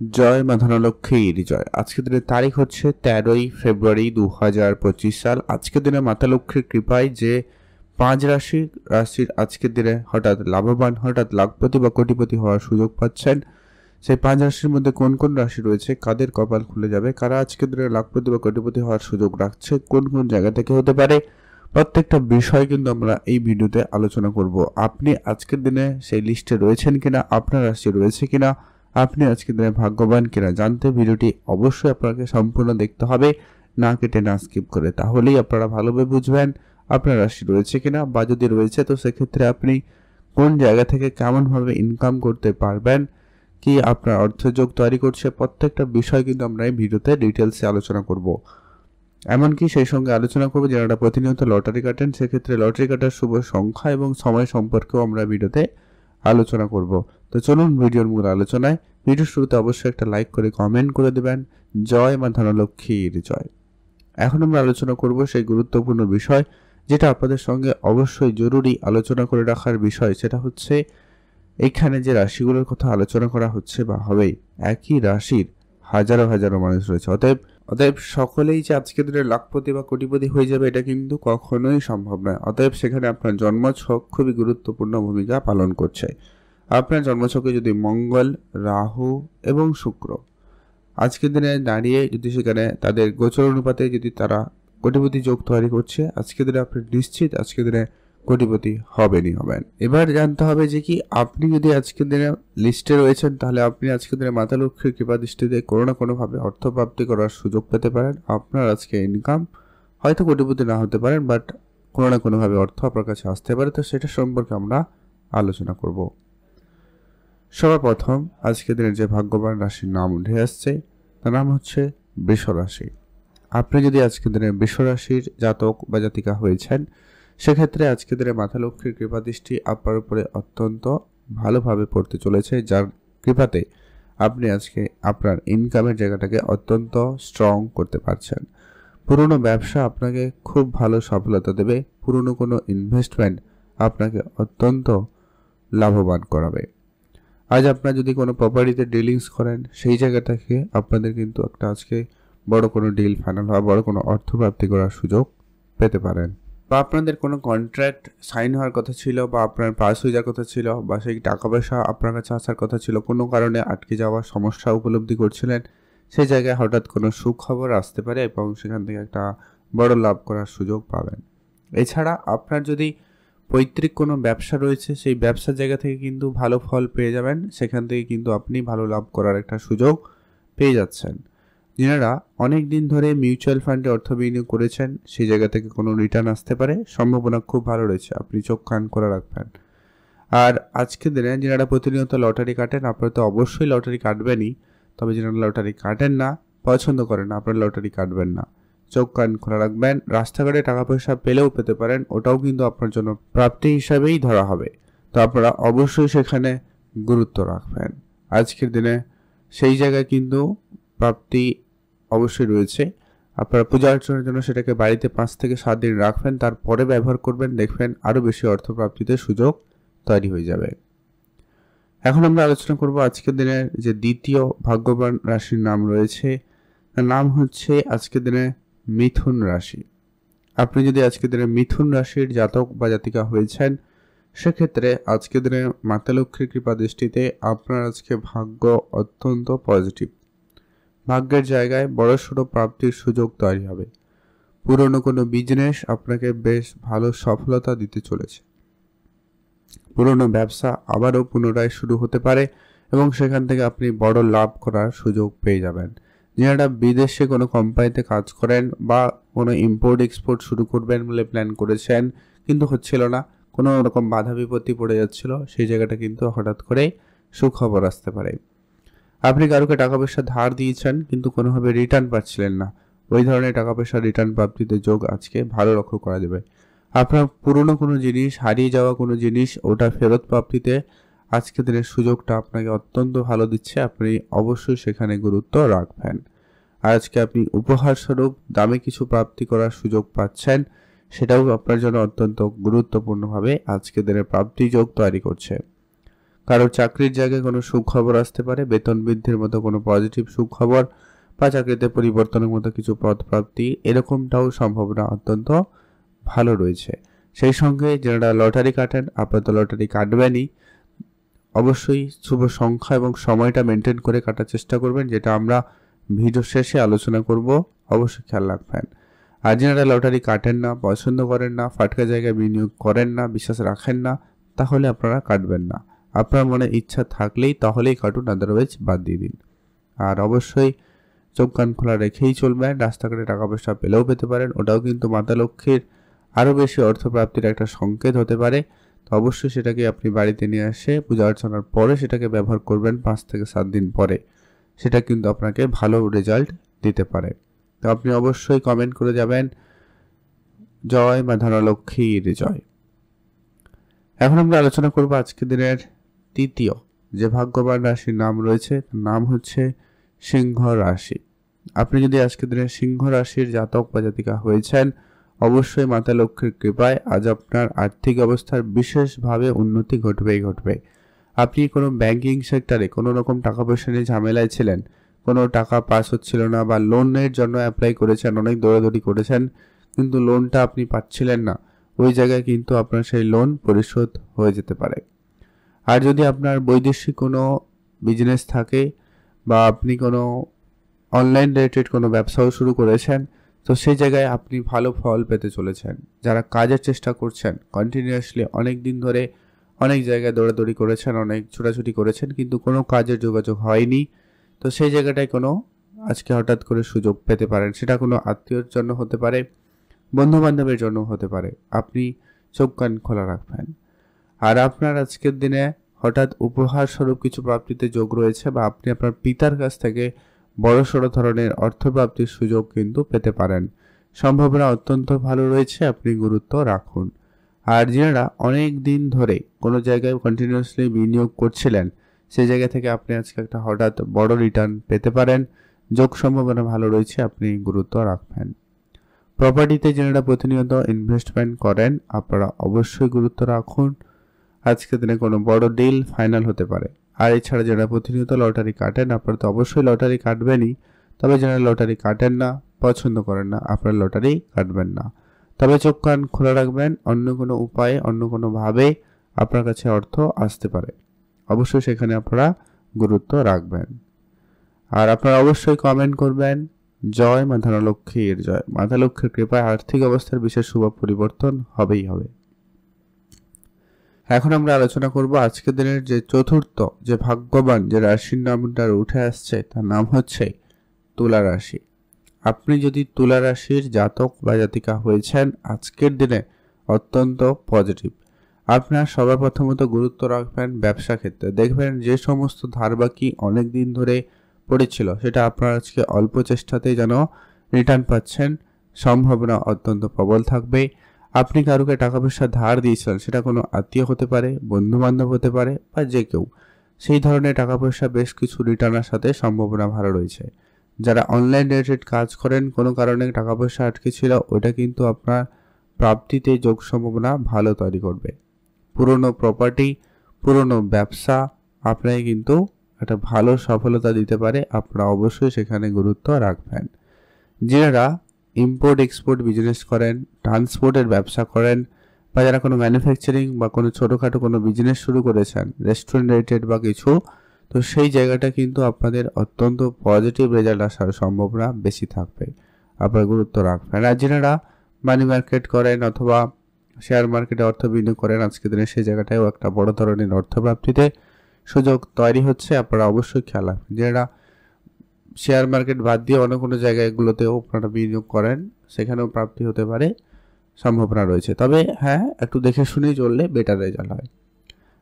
জয় মা ধনলক্ষ্মীর জয়। আজকের দিনের তারিখ হচ্ছে 13ই ফেব্রুয়ারি 2025 সাল। আজকের দিনে মাতা লক্ষ্মীর কৃপায় যে 5 রাশির আজকের দিনে হঠাৎ লাভবান, হঠাৎ লাখপতি বা কোটিপতি হওয়ার সুযোগ পাচ্ছেন। সেই 5 রাশির মধ্যে কোন কোন রাশি রয়েছে, কাদের কপাল খুলে যাবে, কারা আজকের দিনে লাখপতি বা কোটিপতি হওয়ার সুযোগ রাখছে, কোন কোন জায়গা থেকে হতে পারে, প্রত্যেকটা বিষয় কিন্তু আমরা এই ভিডিওতে আলোচনা করব। আপনি আজকের দিনে সেই লিস্টে রয়েছেন কিনা, আপনার রাশি রয়েছে কিনা, আপনি আজকের দিনে ভাগ্যবান কিনা জানতে ভিডিওটি অবশ্যই আপনাকে সম্পূর্ণ দেখতে হবে, না কেটে না স্কিপ করে। তাহলেই আপনারা ভালোভাবে বুঝবেন আপনার রাশি রয়েছে কিনা, বা যদি রয়েছে তো সেক্ষেত্রে আপনি কোন জায়গা থেকে কেমনভাবে ইনকাম করতে পারবেন, কি আপনার অর্থযোগ তৈরি করছে, প্রত্যেকটা বিষয় কিন্তু আমরা এই ভিডিওতে ডিটেলসে আলোচনা করব। এমনকি সেই সঙ্গে আলোচনা করবো যারা প্রতিনিয়ত লটারি কাটেন, সেক্ষেত্রে লটারি কাটার শুভ সংখ্যা এবং সময় সম্পর্কেও আমরা ভিডিওতে আলোচনা করব। তো চলুন ভিডিওর মূল আলোচনায়। ভিডিওর শুরুতে অবশ্যই একটা লাইক করে কমেন্ট করে দেবেন। জয় মা ধনলক্ষ্মীর জয়। এখন আমরা আলোচনা করব সেই গুরুত্বপূর্ণ বিষয় যেটা আপনাদের সঙ্গে অবশ্যই জরুরি আলোচনা করে রাখার বিষয়। সেটা হচ্ছে এখানে যে রাশিগুলোর কথা আলোচনা করা হচ্ছে বা হবেই, একই রাশির হাজারো হাজারো মানুষ রয়েছে। অতএব সকলেই যে আজকের দিনে লাখপতি বা কোটিপতি হয়ে যাবে এটা কিন্তু কখনোই সম্ভব নয়। অতএব সেখানে আপনার জন্মছক খুবই গুরুত্বপূর্ণ ভূমিকা পালন করছে। আপনার জন্মছকে যদি মঙ্গল, রাহু এবং শুক্র আজকের দিনে দাঁড়িয়ে যদি সেখানে তাদের গোচর অনুপাতে যদি তারা কোটিপতি যোগ তৈরি করছে, আজকের দিনে আপনি নিশ্চিত আজকের দিনে কোটিপতি হবেন। এবার জানতে হবে যে কি আপনি যদি আজকের দিনে লিস্টে রয়েছেন, তাহলে আপনি আজকের দিনে মাতা লক্ষ্মীর কৃপা দৃষ্টিতে কোনো না কোনোভাবে অর্থ প্রাপ্তি করার সুযোগ পেতে পারেন। আপনার আজকে ইনকাম হয়তো কোটিপতি না হতে পারেন, বাট কোনো না কোনোভাবে অর্থ আপনার কাছে আসতে পারে। তো সেটা সম্পর্কে আমরা আলোচনা করব। সবার প্রথম আজকের দিনের যে ভাগ্যবান রাশির নাম উঠে আসছে তার নাম হচ্ছে বৃষ রাশি। আপনি যদি আজকের দিনে বৃষ রাশির জাতক বা জাতিকা হয়েছেন, সেক্ষেত্রে আজকের দিনে মাতা লক্ষ্মীর কৃপা দৃষ্টি আপনার উপরে অত্যন্ত ভালোভাবে পড়তে চলেছে, যার কৃপাতে আপনি আজকে আপনার ইনকামের জায়গাটাকে অত্যন্ত স্ট্রং করতে পারছেন। পুরনো ব্যবসা আপনাকে খুব ভালো সফলতা দেবে। পুরনো কোনো ইনভেস্টমেন্ট আপনাকে অত্যন্ত লাভবান করাবে। আজ আপনার যদি কোনো প্রপার্টিতে ডিলিংস করেন, সেই জায়গা থেকে আপনাদের কিন্তু একটা আজকে বড় কোনো ডিল ফাইনাল হওয়া, বড় কোনো অর্থপ্রাপ্তি করার সুযোগ পেতে পারেন। বা আপনাদের কোনো কন্ট্রাক্ট সাইন হওয়ার কথা ছিল, বা আপনার পাস হয়ে যাওয়ার কথা ছিল, বা সেই টাকা পয়সা আপনার কাছে আসার কথা ছিল, কোনো কারণে আটকে যাওয়ার সমস্যা উপলব্ধি করছিলেন, সেই জায়গায় হঠাৎ কোনো সুখবর আসতে পারে এবং সেখান থেকে একটা বড় লাভ করার সুযোগ পাবেন। এছাড়া আপনার যদি পৈতৃক কোনো ব্যবসা রয়েছে, সেই ব্যবসার জায়গা থেকে কিন্তু ভালো ফল পেয়ে যাবেন। সেখান থেকে কিন্তু আপনি ভালো লাভ করার একটা সুযোগ পেয়ে যাচ্ছেন। যারা অনেক দিন ধরে মিউচুয়াল ফান্ডে অর্থ বিনিয়োগ করেছেন, সেই জায়গা থেকে কোনো রিটার্ন আসতে পারে, সম্ভাবনা খুব ভালো রয়েছে, আপনি চোখ কান করে রাখবেন। আর আজকের দিনে যারা প্রতিনিয়ত লটারি কাটেন, আপনারা তো অবশ্যই লটারি কাটবেনই, তবে যারা লটারি কাটেন না, পছন্দ করেন না, আপনারা লটারি কাটবেন না, চোখ কান খোলা রাখবেন। রাস্তাঘাটে টাকা পয়সা পেলেও পেতে পারেন, ওটাও কিন্তু আপনার জন্য প্রাপ্তি হিসাবেই ধরা হবে। তো আপনারা অবশ্যই সেখানে গুরুত্ব রাখবেন। আজকের দিনে সেই জায়গায় কিন্তু প্রাপ্তি অবশ্যই রয়েছে। আপনারা পূজা অর্চনার জন্য সেটাকে বাড়িতে 5 থেকে 7 দিন রাখবেন, তারপরে ব্যবহার করবেন, দেখবেন আরও বেশি অর্থপ্রাপ্তিতে সুযোগ তৈরি হয়ে যাবে। এখন আমরা আলোচনা করব আজকের দিনের যে দ্বিতীয় ভাগ্যবান রাশির নাম রয়েছে, তার নাম হচ্ছে আজকের দিনে মিথুন রাশি। আপনি যদি আজকের দিনে মিথুন রাশির জাতক বা জাতিকা হয়েছেন, সেক্ষেত্রে আজকের দিনে মাতা লক্ষ্মীর কৃপা দৃষ্টিতে আপনার আজকে ভাগ্য অত্যন্ত পজিটিভ। ভাগ্যের জায়গায় বড়সড় প্রাপ্তির সুযোগ তৈরি হবে। পুরনো কোনো বিজনেস আপনাকে বেশ ভালো সফলতা দিতে চলেছে। পুরনো ব্যবসা আবারও পুনরায় শুরু হতে পারে এবং সেখান থেকে আপনি বড় লাভ করার সুযোগ পেয়ে যাবেন। যারা বিদেশে কোনো কোম্পানিতে কাজ করেন বা কোনো ইম্পোর্ট এক্সপোর্ট শুরু করবেন বলে প্ল্যান করেছেন, কিন্তু হচ্ছিল না, কোনো রকম বাধা বিপত্তি পড়ে যাচ্ছিল, সেই জায়গাটা কিন্তু হঠাৎ করে সুখবর আসতে পারে। আপনি কারোকে টাকা পয়সা ধার দিয়েছেন কিন্তু কোনোভাবে রিটার্ন পাচ্ছিলেন না, ওই ধরনের টাকা পয়সা রিটার্ন প্রাপ্তিতে যোগ আজকে ভালো লক্ষ্য করা যাবে। আপনার পুরনো কোনো জিনিস, হারিয়ে যাওয়া কোনো জিনিস, ওটা ফেরত প্রাপ্তিতে আজকের দিনের সুযোগটা আপনাকে অত্যন্ত ভালো দিচ্ছে। আপনি অবশ্যই সেখানে গুরুত্ব রাখবেন। আজকে আপনি উপহার স্বরূপ দামে কিছু প্রাপ্তি করার সুযোগ পাচ্ছেন, সেটাও আপনার জন্য অত্যন্ত গুরুত্বপূর্ণভাবে আজকের দিনের প্রাপ্তি যোগ তৈরি করছে। কারো চাকরির জায়গায় কোনো সুখবর আসতে পারে, বেতন বৃদ্ধির মতো কোনো পজিটিভ সুখবর বা চাকরিতে পরিবর্তনের মতো কিছু পদপ্রাপ্তি, এরকমটাও সম্ভাবনা অত্যন্ত ভালো রয়েছে। সেই সঙ্গে যারা লটারি কাটেন, আপাতত লটারি কাটবেনই, অবশ্যই শুভ সংখ্যা এবং সময়টা মেনটেন করে কাটার চেষ্টা করবেন, যেটা আমরা ভিডিও শেষে আলোচনা করব। অবশ্যই খেয়াল রাখবেন। আর যারা লটারি কাটেন না, পছন্দ করেন না, ফাটকা জায়গায় বিনিয়োগ করেন না, বিশ্বাস রাখেন না, তাহলে আপনারা কাটবেন না। আপনার মনে ইচ্ছা থাকলেই তাহলেই কাটুন, আদারওয়াইজ বাদ দিয়ে দিন। আর অবশ্যই চোখ কান খোলা রেখেই চলবেন। রাস্তাঘাটে টাকা পয়সা পেলেও পেতে পারেন, ওটাও কিন্তু মাতা লক্ষ্মীর আরও বেশি অর্থপ্রাপ্তির একটা সংকেত হতে পারে। তো অবশ্যই সেটাকে আপনি বাড়িতে নিয়ে এসে পূজা অর্চনার পরে সেটাকে ব্যবহার করবেন 5 থেকে 7 দিন পরে। সেটা কিন্তু আপনাকে ভালো রেজাল্ট দিতে পারে। তো আপনি অবশ্যই কমেন্ট করে যাবেন, জয় মা ধনলক্ষ্মীর জয়। এখন আমরা আলোচনা করব আজকের দিনের তৃতীয় যে ভাগ্যবান রাশির নাম রয়েছে, তার নাম হচ্ছে সিংহ রাশি। আপনি যদি আজকের দিনে সিংহ রাশির জাতক বা জাতিকা হয়েছেন, অবশ্যই মাতা লক্ষ্মীর কৃপায় আজ আপনার আর্থিক অবস্থার বিশেষভাবে উন্নতি ঘটবে। আপনি কোনো ব্যাংকিং সেক্টরে কোনো রকম টাকা পয়সা নিয়ে ঝামেলায় ছিলেন, কোনো টাকা পাস হচ্ছিল না, বা লোনের জন্য অ্যাপ্লাই করেছেন, অনেক দৌড়াদৌড়ি করেছেন, কিন্তু লোনটা আপনি পাচ্ছিলেন না, ওই জায়গায় কিন্তু আপনার সেই লোন পরিশোধ হয়ে যেতে পারে। আর যদি আপনার বৈদেশিক কোনো বিজনেস থাকে, বা আপনি কোনো অনলাইন রিলেটেড কোনো ব্যবসাও শুরু করেছেন, তো সেই জায়গায় আপনি ভালো ফল পেতে চলেছেন। যারা কাজের চেষ্টা করছেন কন্টিনিউয়াসলি, অনেক দিন ধরে অনেক জায়গায় দৌড়াদৌড়ি করেছেন, অনেক ছোটাছুটি করেছেন, কিন্তু কোনো কাজের যোগাযোগ হয়নি, তো সেই জায়গাটায় কোনো আজকে হঠাৎ করে সুযোগ পেতে পারেন। সেটা কোনো আত্মীয়র জন্য হতে পারে, বন্ধু বান্ধবের জন্য হতে পারে। আপনি চোখ কান খোলা রাখবেন। আর আপনার আজকের দিনে হঠাৎ উপহার স্বরূপ কিছু প্রাপ্তিতে যোগ রয়েছে, বা আপনি আপনার পিতার কাছ থেকে বড়সড় ধরনের অর্থপ্রাপ্তির সুযোগ কিন্তু পেতে পারেন। সম্ভাবনা অত্যন্ত ভালো রয়েছে, আপনি গুরুত্ব রাখুন। আর যারা অনেক দিন ধরে কোনো জায়গায় কন্টিনিউয়াসলি বিনিয়োগ করছিলেন, সেই জায়গা থেকে আপনি আজকে একটা হঠাৎ বড় রিটার্ন পেতে পারেন। যোগ সম্ভাবনা ভালো রয়েছে, আপনি গুরুত্ব রাখবেন। প্রপার্টিতে যারা প্রতিনিয়ত ইনভেস্টমেন্ট করেন, আপনারা অবশ্যই গুরুত্ব রাখুন। আজকের দিনে কোনো বড় ডিল ফাইনাল হতে পারে। আর এছাড়া যারা প্রতিনিয়ত লটারি কাটেন, আপনারা তো অবশ্যই লটারি কাটবেনই, তবে যারা লটারি কাটেন না, পছন্দ করেন না, আপনারা লটারি কাটবেন না। তবে চোখ কান খোলা রাখবেন, অন্য কোনো উপায়ে, অন্য কোনোভাবে আপনার কাছে অর্থ আসতে পারে। অবশ্যই সেখানে আপনারা গুরুত্ব রাখবেন। আর আপনারা অবশ্যই কমেন্ট করবেন, জয় মা ধনলক্ষ্মীর জয়। মাতা লক্ষ্মীর কৃপায় আর্থিক অবস্থার বিশেষ শুভ পরিবর্তন হবেই হবে। এখন আমরা আলোচনা করব আজকের দিনের যে চতুর্থ যে ভাগ্যবান যে রাশির নামটা উঠে আসছে, তার নাম হচ্ছে তুলা রাশি। আপনি যদি তুলা রাশির জাতক বা জাতিকা হয়েছেন, আজকের দিনে অত্যন্ত পজিটিভ। আপনার সবার প্রথমত গুরুত্ব রাখবেন ব্যবসা ক্ষেত্রে। দেখবেন যে সমস্ত ধার বাকি অনেক দিন ধরে পড়েছিল, সেটা আপনার আজকে অল্প চেষ্টাতেই যেন রিটার্ন পাচ্ছেন। সম্ভাবনা অত্যন্ত প্রবল থাকবে। আপনি কারুকে টাকা পয়সা ধার দিয়েছিলেন, সেটা কোনো আত্মীয় হতে পারে, বন্ধু বান্ধব হতে পারে, বা যে কেউ, সেই ধরনের টাকা পয়সা বেশ কিছু রিটার্নের সাথে সম্ভাবনা ভালো রয়েছে। যারা অনলাইন রিলেটেড কাজ করেন, কোনো কারণে টাকা পয়সা আটকে ছিল, ওটা কিন্তু আপনার প্রাপ্তিতে যোগ সম্ভাবনা ভালো তৈরি করবে। পুরনো প্রপার্টি, পুরনো ব্যবসা আপনাকে কিন্তু একটা ভালো সফলতা দিতে পারে। আপনারা অবশ্যই সেখানে গুরুত্ব রাখবেন। যারা ইম্পোর্ট এক্সপোর্ট বিজনেস করেন, ট্রান্সপোর্টের ব্যবসা করেন, বা যারা কোনো ম্যানুফ্যাকচারিং বা কোনো ছোটোখাটো কোনো বিজনেস শুরু করেছেন, রেস্টুরেন্ট রিলেটেড বা কিছু, তো সেই জায়গাটা কিন্তু আপনাদের অত্যন্ত পজিটিভ রেজাল্ট আসার সম্ভাবনা বেশি থাকবে। আপনারা গুরুত্ব রাখবেন। আর যারা মানি মার্কেট করেন অথবা শেয়ার মার্কেটে অর্থ বিনিয়োগ করেন, আজকের দিনে সেই জায়গাটাও একটা বড় ধরনের অর্থপ্রাপ্তিতে সুযোগ তৈরি হচ্ছে। আপনারা অবশ্যই খেয়াল রাখবেন। যারা শেয়ার মার্কেট বাদ দিয়ে অন্য কোনো জায়গাগুলোতেও আপনারা বিনিয়োগ করেন, সেখানেও প্রাপ্তি হতে পারে, সম্ভাবনা রয়েছে। তবে হ্যাঁ, একটু দেখে শুনেই চললে বেটার রেজাল্ট হয়।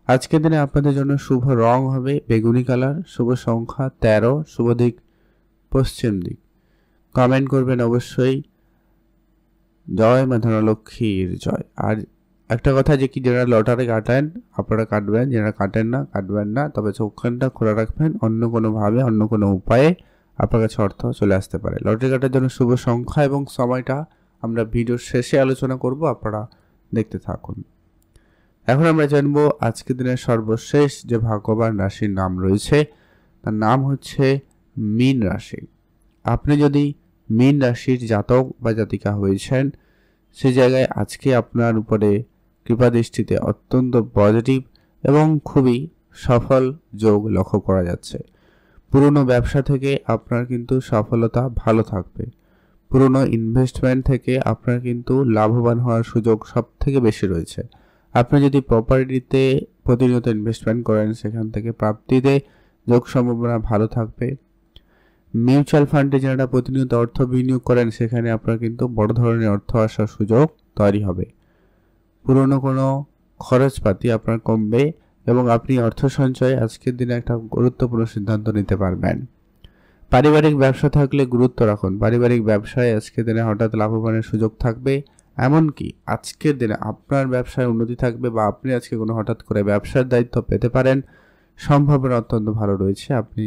আজকের দিনে আপনাদের জন্য শুভ রং হবে বেগুনি কালার, শুভ সংখ্যা 13, শুভ দিক পশ্চিম দিক। কমেন্ট করবেন অবশ্যই, জয় মা ধনলক্ষ্মীর জয়। আর একটা কথা যে কি, যারা লটারি কাটেন আপনারা কাটবেন, যারা কাটেন না কাটবেন না, তবে চোখখানটা খোলা রাখবেন। অন্য কোনোভাবে, অন্য কোনো উপায়ে আপনার কাছে অর্থ চলে আসতে পারে। লটারি কাটার জন্য শুভ সংখ্যা এবং সময়টা আমরা ভিডিওর শেষে আলোচনা করব, আপনারা দেখতে থাকুন। এখন আমরা জানবো আজকের দিনের সর্বশেষ যে ভাগ্যবান রাশির নাম রয়েছে তার নাম হচ্ছে মীন রাশি। আপনি যদি মীন রাশির জাতক বা জাতিকা হয়েছেন, সে জায়গায় আজকে আপনার উপরে কৃপাদৃষ্টিতে অত্যন্ত পজিটিভ এবং খুবই সফল যোগ লক্ষ্য করা যাচ্ছে। পুরনো ব্যবসা থেকে আপনার কিন্তু সফলতা ভালো থাকবে। পুরনো ইনভেস্টমেন্ট থেকে আপনার কিন্তু লাভবান হওয়ার সুযোগ সব থেকে বেশি রয়েছে। আপনি যদি প্রপার্টিতে প্রতিনিয়ত ইনভেস্টমেন্ট করেন, সেখান থেকে প্রাপ্তিতে যোগ সম্ভাবনা ভালো থাকবে। মিউচুয়াল ফান্ডে যারা প্রতিনিয়ত অর্থ বিনিয়োগ করেন, সেখানে আপনার কিন্তু বড় ধরনের অর্থ আসার সুযোগ তৈরি হবে। পুরনো কোনো খরচপাতি আপনার কমবে এবং আপনি অর্থ সঞ্চয়ে আজকের দিনে একটা গুরুত্বপূর্ণ সিদ্ধান্ত নিতে পারবেন। পারিবারিক ব্যবসা থাকলে গুরুত্ব রাখুন। পারিবারিক ব্যবসায় আজকের দিনে হঠাৎ লাভবানের সুযোগ থাকবে। এমনকি আজকের দিনে আপনার ব্যবসায় উন্নতি থাকবে বা আপনি আজকে কোনো হঠাৎ করে ব্যবসার দায়িত্ব পেতে পারেন, সম্ভাবনা অত্যন্ত ভালো রয়েছে। আপনি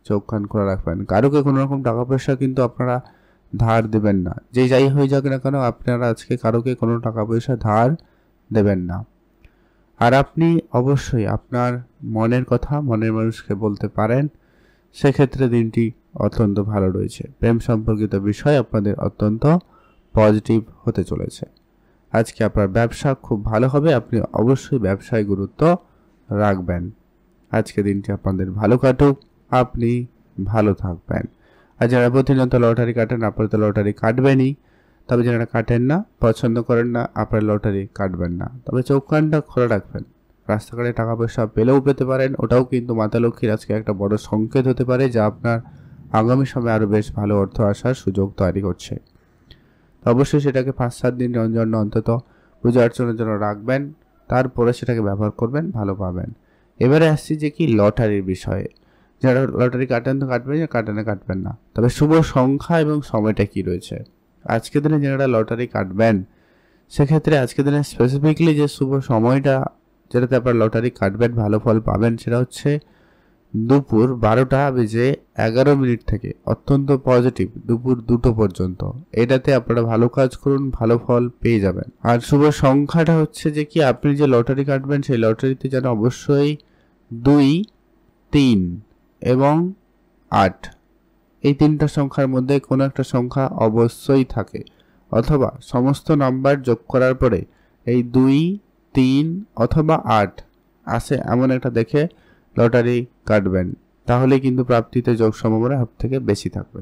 চোখ কান খোলা রাখবেন। কারোকে কোনো রকম টাকা পয়সা কিন্তু আপনারা ধার দেবেন না। যে যাই হয়ে যাক না কেন, আপনারা আজকে কারোকে কোনো টাকা পয়সা ধার দেবেন না। আর আপনি অবশ্যই আপনার মনের কথা মনের মানুষকে বলতে পারেন, সেক্ষেত্রে দিনটি অত্যন্ত ভালো রয়েছে। প্রেম সম্পর্কিত বিষয় আপনাদের অত্যন্ত পজিটিভ হতে চলেছে। আজকে আপনার ব্যবসা খুব ভালো হবে। আপনি অবশ্যই ব্যবসায় গুরুত্ব রাখবেন। আজকে দিনটি আপনাদের ভালো কাটুক, আপনি ভালো থাকবেন। আর যারা প্রতিনিয়ত লটারি কাটেন, আপনারা তো লটারি কাটবেনই। তবে যারা কাটেন না, পছন্দ করেন না, আপনার লটারি কাটবেন না। তবে চোখ কানটা খোলা রাখবেন। রাস্তাঘাটে টাকা পয়সা পেলেও পেতে পারেন, ওটাও কিন্তু মাতা লক্ষ্মীর আজকে একটা বড় সংকেত হতে পারে, যা আপনার আগামী সময়ে আরও বেশ ভালো অর্থ আসার সুযোগ তৈরি করছে। তো অবশ্যই সেটাকে 5-7 দিন জন্য অন্তত পূজা অর্চনার জন্য রাখবেন, তারপরে সেটাকে ব্যবহার করবেন, ভালো পাবেন। এবারে আসছি যে কি লটারির বিষয়ে। যারা লটারি কাটেন তো কাটবেন, কাটবেন না। তবে শুভ সংখ্যা এবং সময়টা কি রয়েছে আজকের দিনে যারা লটারি কাটবেন, সেক্ষেত্রে আজকের দিনে স্পেসিফিকলি যে শুভ সময়টা যেটাতে আপনার লটারি কাটবেন, ভালো ফল পাবেন, সেটা হচ্ছে দুপুর 12:11 থেকে অত্যন্ত পজিটিভ দুপুর 2টো পর্যন্ত। এটাতে আপনারা ভালো কাজ করুন, ভালো ফল পেয়ে যাবেন। আর শুভ সংখ্যাটা হচ্ছে যে কি আপনি যে লটারি কাটবেন, সেই লটারিতে যেন অবশ্যই 2, 3 এবং 8 এই 3টা সংখ্যার মধ্যে কোনো একটা সংখ্যা অবশ্যই থাকে, অথবা সমস্ত নাম্বার যোগ করার পরে এই 2, 3 অথবা 8 আসে এমন একটা দেখে লটারি কাটবেন। তাহলে কিন্তু প্রাপ্তিতে যোগ সম্ভাবনা সব থেকে বেশি থাকবে।